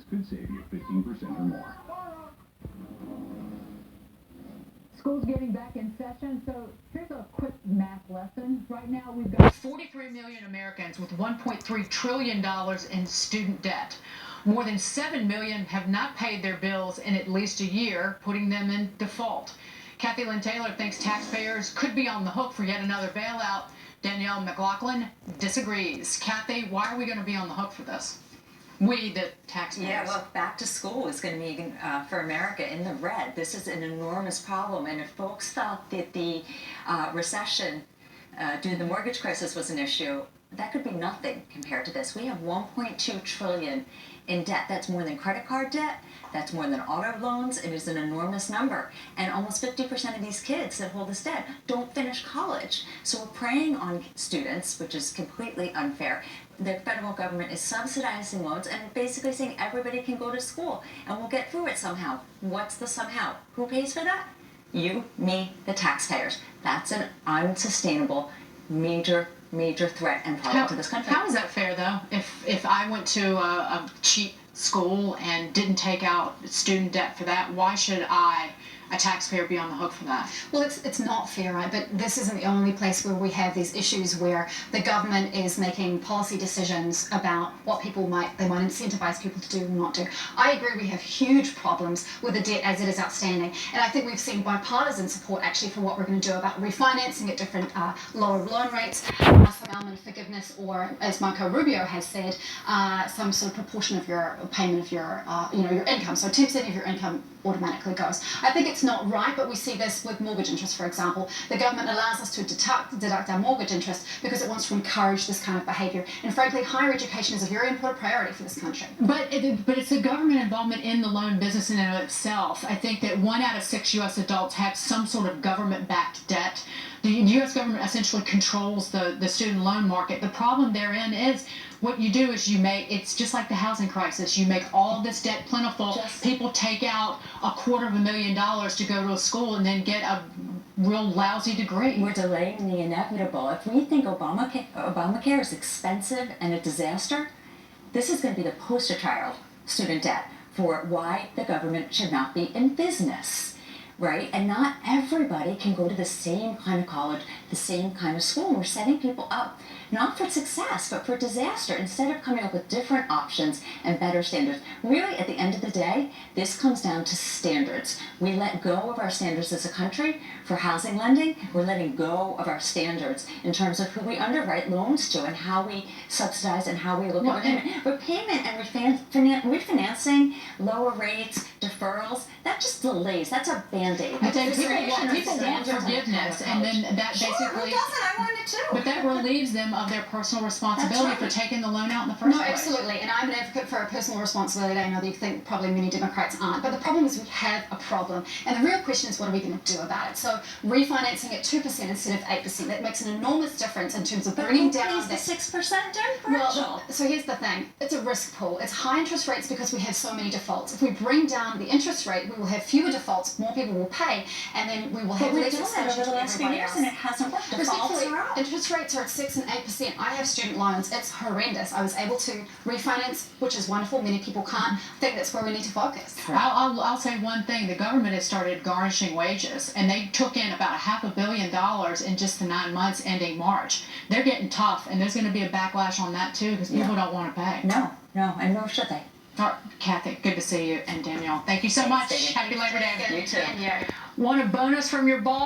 This could save you 15% or more. School's getting back in session, so here's a quick math lesson. Right now we've got 43 million Americans with $1.3 trillion in student debt. More than 7 million have not paid their bills in at least a year, putting them in default. Kathy Lynn Taylor thinks taxpayers could be on the hook for yet another bailout. Danielle McLaughlin disagrees. Kathy, why are we going to be on the hook for this? We, the taxpayers. Yeah, well, back to school is going to be, for America, in the red. This is an enormous problem. And if folks thought that the recession due to the mortgage crisis was an issue, that could be nothing compared to this. We have $1.2 trillion in debt. That's more than credit card debt. That's more than auto loans. It is an enormous number. And almost 50% of these kids that hold this debt don't finish college. So we're preying on students, which is completely unfair. The federal government is subsidizing loans and basically saying everybody can go to school and we'll get through it somehow. What's the somehow? Who pays for that? You, me, the taxpayers. That's an unsustainable, major threat and problem to this country. How is that fair, though? If I went to a cheap school and didn't take out student debt for that, why should I, a taxpayer, be on the hook for that? Well, it's not fair, right? But this isn't the only place where we have these issues where the government is making policy decisions about what they might incentivize people to do and not do. I agree we have huge problems with the debt as it is outstanding. And I think we've seen bipartisan support actually for what we're going to do about refinancing at different lower loan rates, some element of forgiveness, or as Marco Rubio has said, some sort of proportion of your payment of your your income. So 10% of your income automatically goes. I think it's not right, but we see this with mortgage interest, for example. The government allows us to deduct our mortgage interest because it wants to encourage this kind of behavior. And frankly, higher education is a very important priority for this country. But it's the government involvement in the loan business in and of itself. I think that 1 out of 6 U.S. adults have some sort of government-backed debt. The U.S. government essentially controls the student loan market. The problem therein is what you do is it's just like the housing crisis. You make all this debt plentiful. People take out $250,000 to go to a school and then get a real lousy degree. We're delaying the inevitable. If we think Obamacare is expensive and a disaster, this is going to be the poster child student debt for why the government should not be in business. Right? And not everybody can go to the same kind of college, the same kind of school. We're setting people up not for success, but for disaster, instead of coming up with different options and better standards. Really, at the end of the day, this comes down to standards. We let go of our standards as a country for housing lending. We're letting go of our standards in terms of who we underwrite loans to and how we subsidize and how we look at repayment and refinancing, lower rates, deferrals. That just delays. That's a Band-Aid. People want forgiveness, and then that basically... Who doesn't? I want it too. But that relieves them of their personal responsibility for taking the loan out in the first place. No, absolutely. And I'm an advocate for a personal responsibility. I know that you think probably many Democrats aren't. But the problem is we have a problem. And the real question is, what are we going to do about it? So refinancing at 2% instead of 8%, that makes an enormous difference in terms of bringing down the 6% differential. Well, so here's the thing. It's a risk pool. It's high interest rates because we have so many defaults. If we bring down the interest rate, we will have fewer defaults, more people will pay, and then we will have less exposure over the last few years, and it hasn't worked. Defaults are up. Interest rates are at 6 and 8%. I have student loans. It's horrendous. I was able to refinance, which is wonderful. Many people can't. I think that's where we need to focus. I'll say one thing. The government has started garnishing wages, and they took in about $500 million in just the 9 months ending March. They're getting tough, and there's going to be a backlash on that too because people don't want to pay. No, and nor should they. All right, Kathy, good to see you, and Danielle. Thank you so much. Happy Labor Day. You too. Want a bonus from your boss?